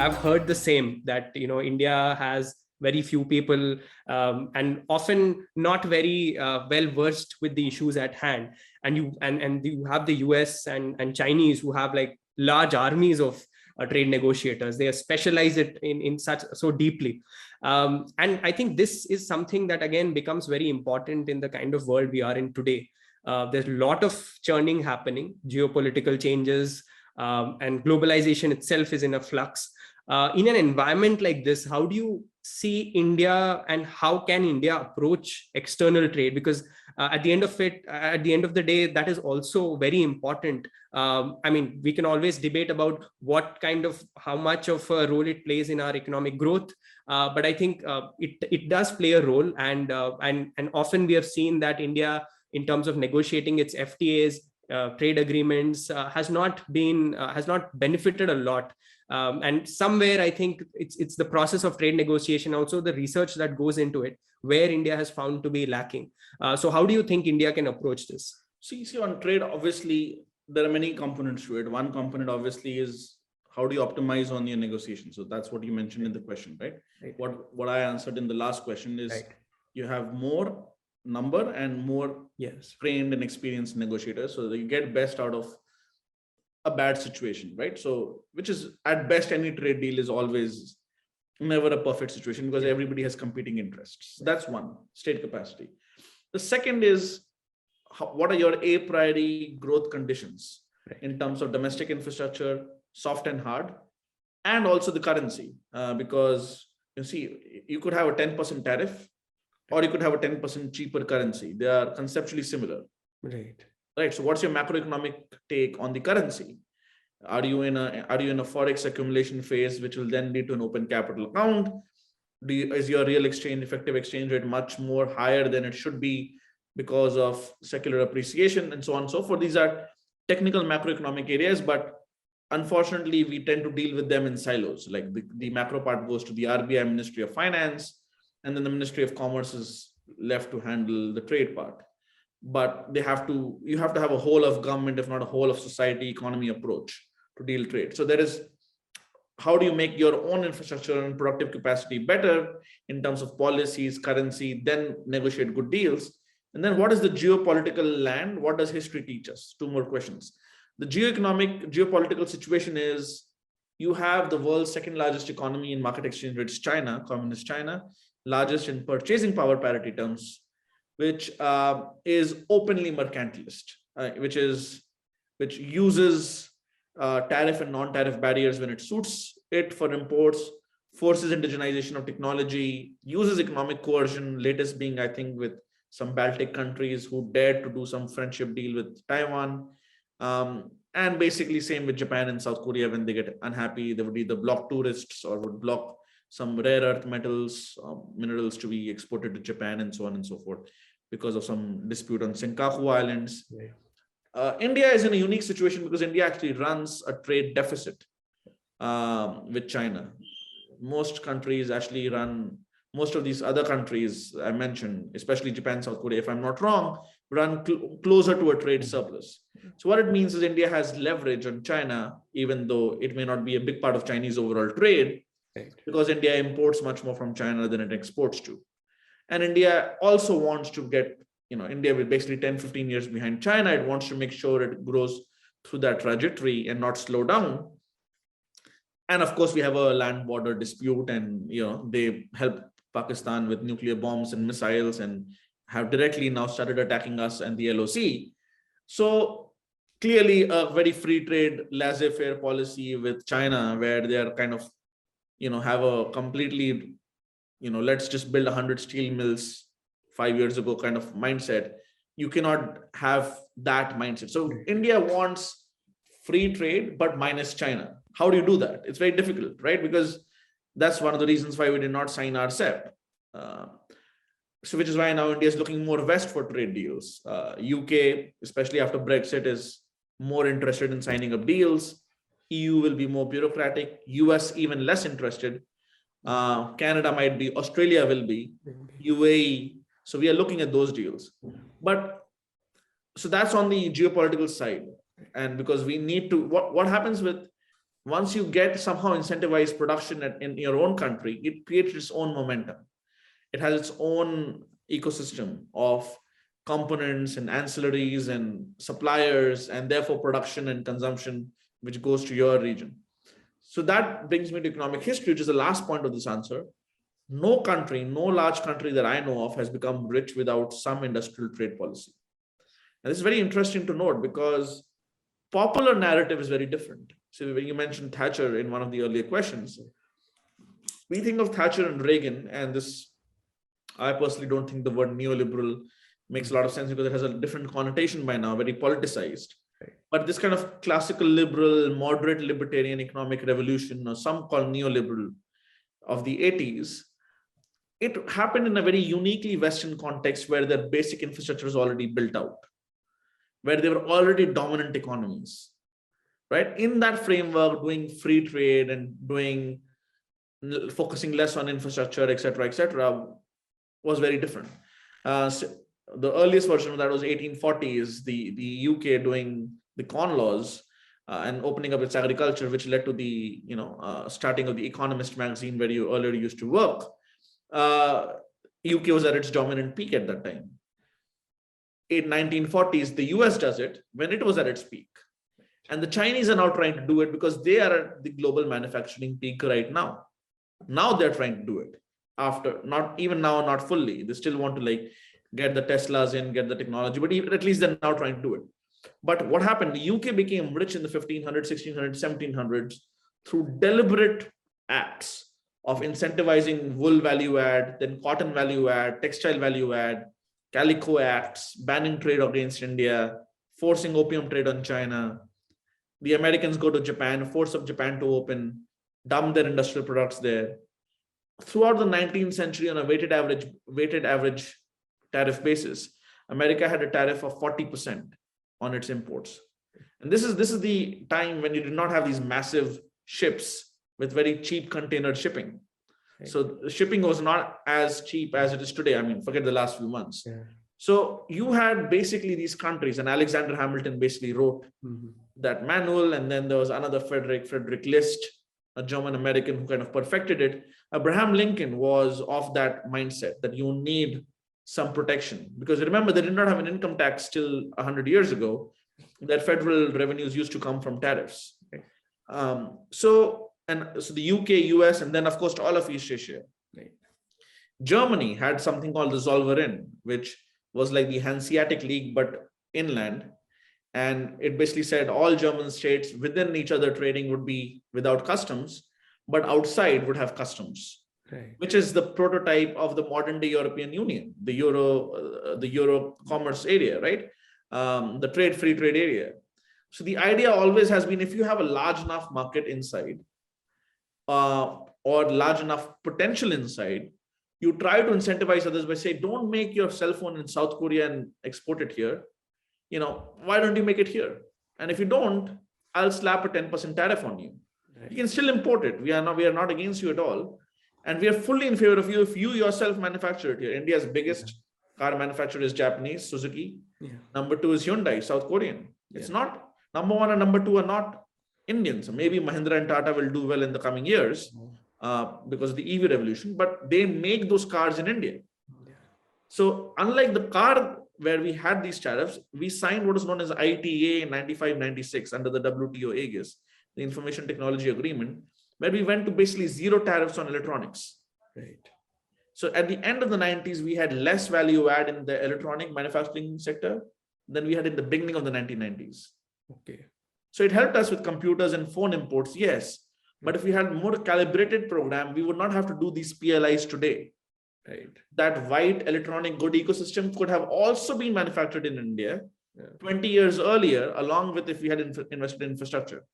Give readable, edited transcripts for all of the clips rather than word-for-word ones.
I've heard the same, that India has very few people, and often not very well versed with the issues at hand. And you have the US and Chinese, who have like large armies of trade negotiators. They specialize it in such so deeply. And I think this is something that again becomes very important in the kind of world we are in today. There's a lot of churning happening, geopolitical changes, and globalization itself is in a flux. In an environment like this, how do you see India, and how can India approach external trade? Because at the end of the day, that is also very important. I mean, we can always debate about how much of a role it plays in our economic growth, but I think it does play a role, and often we have seen that India, in terms of negotiating its FTAs, trade agreements, has not benefited a lot. And somewhere I think it's the process of trade negotiation, also the research that goes into it, where India has found to be lacking. So how do you think India can approach this? See, on trade, obviously, there are many components to it. One component obviously is how do you optimize on your negotiation? So that's what you mentioned in the question, right? What I answered in the last question is you have more number and more trained and experienced negotiators, so that you get best out of a bad situation, right? So, which is at best, any trade deal is always never a perfect situation, because everybody has competing interests. So that's one, state capacity. The second is, what are your a priori growth conditions in terms of domestic infrastructure, soft and hard, and also the currency, because you see, you could have a 10% tariff, or you could have a 10% cheaper currency. They are conceptually similar. Right. So what's your macroeconomic take on the currency? Are you in a forex accumulation phase, which will then lead to an open capital account? Is your real effective exchange rate much more higher than it should be because of secular appreciation, and so on and so forth? These are technical macroeconomic areas, but unfortunately, we tend to deal with them in silos. Like the macro part goes to the RBI, Ministry of Finance, and then the Ministry of Commerce is left to handle the trade part. But you have to have a whole of government, if not a whole of society economy approach to deal trade. So there is, how do you make your own infrastructure and productive capacity better in terms of policies, currency, then negotiate good deals? And then what is the geopolitical land? What does history teach us? Two more questions. The geopolitical situation is, you have the world's second largest economy in market exchange rates, China, communist China, largest in purchasing power parity terms, which is openly mercantilist, which uses tariff and non-tariff barriers when it suits it for imports, forces indigenization of technology, uses economic coercion, latest being, I think, with some Baltic countries who dared to do some friendship deal with Taiwan. And basically same with Japan and South Korea. When they get unhappy, they would either block tourists or would block some rare earth metals, minerals to be exported to Japan, and so on and so forth, because of some dispute on Senkaku Islands. India is in a unique situation because India actually runs a trade deficit with China. Most countries actually run, most of these other countries I mentioned, especially Japan, South Korea, if I'm not wrong, run closer to a trade surplus. So what it means is India has leverage on China, even though it may not be a big part of Chinese overall trade, because India imports much more from China than it exports to. And India also wants to get, India will basically 10, 15 years behind China. It wants to make sure it grows through that trajectory and not slow down. And of course, we have a land border dispute, and they help Pakistan with nuclear bombs and missiles, and have directly now started attacking us and the LOC. So clearly a very free trade, laissez-faire policy with China, where they are kind of, have a completely, let's just build 100 steel mills 5 years ago kind of mindset. You cannot have that mindset. So India wants free trade, but minus China. How do you do that? It's very difficult, right? Because that's one of the reasons why we did not sign RCEP. So which is why now India is looking more west for trade deals. UK, especially after Brexit, is more interested in signing up deals. EU will be more bureaucratic. US even less interested. Canada might be. Australia will be. UAE. So we are looking at those deals. But so that's on the geopolitical side. And because we need to, what happens with once you get somehow incentivized production in your own country, it creates its own momentum. It has its own ecosystem of components and ancillaries and suppliers, and therefore production and consumption, which goes to your region. So that brings me to economic history, which is the last point of this answer. No country, no large country that I know of has become rich without some industrial trade policy. And this is very interesting to note because popular narrative is very different. So when you mentioned Thatcher in one of the earlier questions, we think of Thatcher and Reagan, and this, I personally don't think the word neoliberal makes a lot of sense because it has a different connotation by now, very politicized. Right. But this kind of classical liberal, moderate libertarian economic revolution, or some call neoliberal, of the 80s, it happened in a very uniquely Western context where the basic infrastructure was already built out, where they were already dominant economies, right? In that framework, doing free trade and focusing less on infrastructure, et cetera, was very different. So the earliest version of that was 1840s, the UK doing the Corn Laws and opening up its agriculture, which led to the starting of the Economist magazine, where you earlier used to work. UK was at its dominant peak at that time. In 1940s, the US does it when it was at its peak. And the Chinese are now trying to do it because they are at the global manufacturing peak right now. Now they're trying to do it after, not even now, not fully. They still want to get the Teslas in, get the technology, but even, at least they're now trying to do it. But what happened? The UK became rich in the 1500s, 1600s, 1700s through deliberate acts of incentivizing wool value add, then cotton value add, textile value add, Calico Acts, banning trade against India, forcing opium trade on China. The Americans go to Japan, force up Japan to open, dump their industrial products there. Throughout the 19th century, on a weighted average tariff basis, America had a tariff of 40% on its imports. And this is the time when you did not have these massive ships with very cheap container shipping. Okay. So shipping was not as cheap as it is today. I mean, forget the last few months. Yeah. So you had basically these countries, and Alexander Hamilton basically wrote that manual. And then there was another Frederick List, a German American, who kind of perfected it. Abraham Lincoln was of that mindset that you need some protection, because remember, they did not have an income tax till 100 years ago. That federal revenues used to come from tariffs. Okay. So the UK, US, and then of course all of East Asia. Right. Germany had something called the Zollverein, which was like the Hanseatic League but inland, and it basically said all German states within each other trading would be without customs, but outside would have customs. Right. Which is the prototype of the modern day European Union, the Euro commerce area, right? The free trade area. So the idea always has been, if you have a large enough market inside, or large enough potential inside, you try to incentivize others by saying, don't make your cell phone in South Korea and export it here. Why don't you make it here? And if you don't, I'll slap a 10% tariff on you. Right. You can still import it. We are not against you at all. And we are fully in favor of you if you yourself manufacture it here. India's biggest car manufacturer is Japanese, Suzuki. Yeah. Number 2 is Hyundai, South Korean. It's not. Number 1 and number 2 are not Indians. So maybe Mahindra and Tata will do well in the coming years because of the EV revolution, but they make those cars in India. Yeah. So unlike the car where we had these tariffs, we signed what is known as ITA 95-96 under the WTO aegis, the Information Technology Agreement, where we went to basically zero tariffs on electronics. Right. So at the end of the 90s, we had less value add in the electronic manufacturing sector than we had in the beginning of the 1990s. Okay. So it helped us with computers and phone imports, yes. But if we had a more calibrated program, we would not have to do these PLIs today. Right. That white electronic good ecosystem could have also been manufactured in India 20 years earlier, along with if we had invested in infrastructure.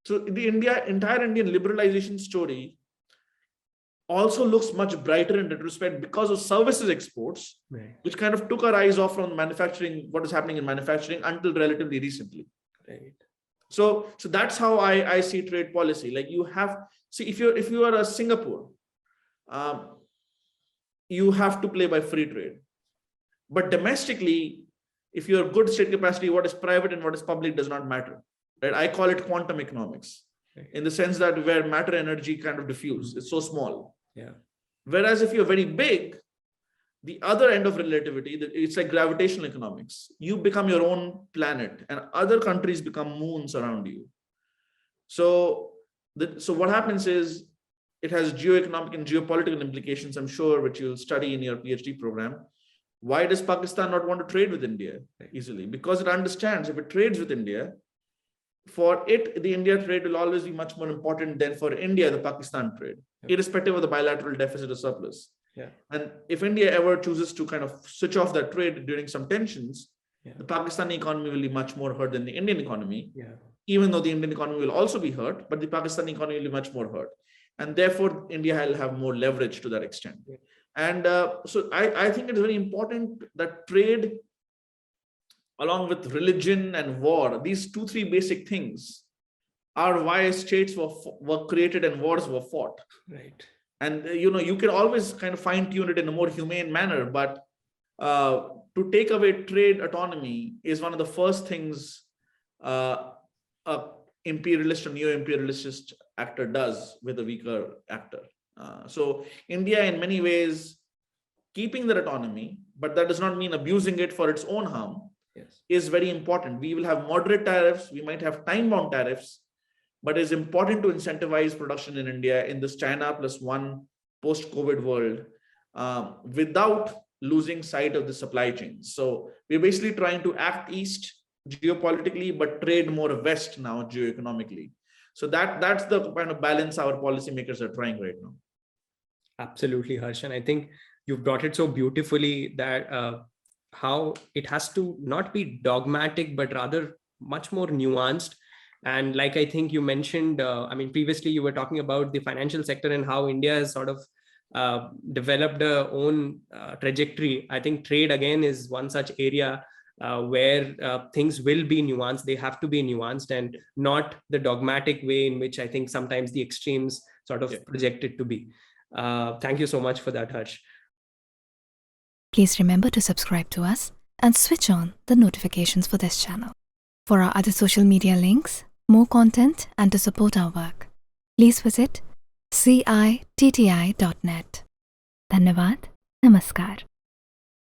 So the entire Indian liberalization story also looks much brighter in retrospect because of services exports, right, which kind of took our eyes off from manufacturing, what is happening in manufacturing until relatively recently. Right. So that's how I see trade policy. Like if you are a Singapore, you have to play by free trade. But domestically, if you're good state capacity, what is private and what is public does not matter. Right? I call it quantum economics. in the sense that where matter energy kind of diffuse, it's so small. Yeah. Whereas if you're very big, the other end of relativity, it's like gravitational economics. You become your own planet and other countries become moons around you. So what happens is it has geoeconomic and geopolitical implications, I'm sure, which you'll study in your PhD program. Why does Pakistan not want to trade with India easily? Because it understands if it trades with India, for it, the India trade will always be much more important than for India, the Pakistan trade, irrespective of the bilateral deficit or surplus. Yeah. And if India ever chooses to kind of switch off that trade during some tensions, the Pakistani economy will be much more hurt than the Indian economy, even though the Indian economy will also be hurt, but the Pakistani economy will be much more hurt. And therefore, India will have more leverage to that extent. And so I think it's very important that trade, along with religion and war, these 2-3 basic things are why states were created and wars were fought. Right. And you can always kind of fine tune it in a more humane manner, but to take away trade autonomy is one of the first things a imperialist or neo-imperialist actor does with a weaker actor. So India, in many ways, keeping that autonomy, but that does not mean abusing it for its own harm, is very important. We will have moderate tariffs, we might have time-bound tariffs, but it's important to incentivize production in India in this China plus one post-COVID world without losing sight of the supply chains. So we're basically trying to act east geopolitically, but trade more west now geoeconomically. So that's the kind of balance our policymakers are trying right now. Absolutely, Harsh. And I think you've brought it so beautifully that how it has to not be dogmatic, but rather much more nuanced. And like I think you mentioned, previously you were talking about the financial sector and how India has sort of developed their own trajectory. I think trade again is one such area where things will be nuanced. They have to be nuanced and not the dogmatic way in which I think sometimes the extremes sort of project it to be. Thank you so much for that, Harsh. Please remember to subscribe to us and switch on the notifications for this channel. For our other social media links, more content, and to support our work, please visit citti.net. Dhanyavad. Namaskar.